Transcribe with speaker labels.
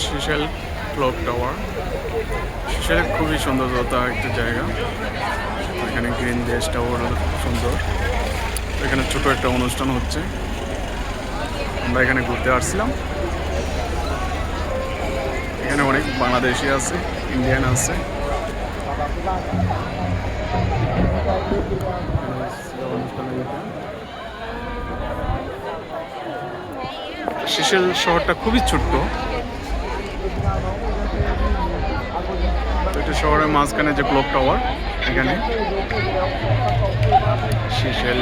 Speaker 1: Seychelles clock tower. Seychelles খুবই সৌন্দর্যতা একটা জায়গা। এখানে গ্রিন ডেসটাও সুন্দর। এখানে ছোট একটা অনুষ্ঠান হচ্ছে, আমরা এখানে ঘুরতে আসছিলাম। এখানে অনেক বাংলাদেশি আছে, ইন্ডিয়ান আছে। সিশেল শহরটা খুবই ছোট্ট। এটা শহরের মাঝখানে যে ক্লক টাওয়ার, এখানে সিশেল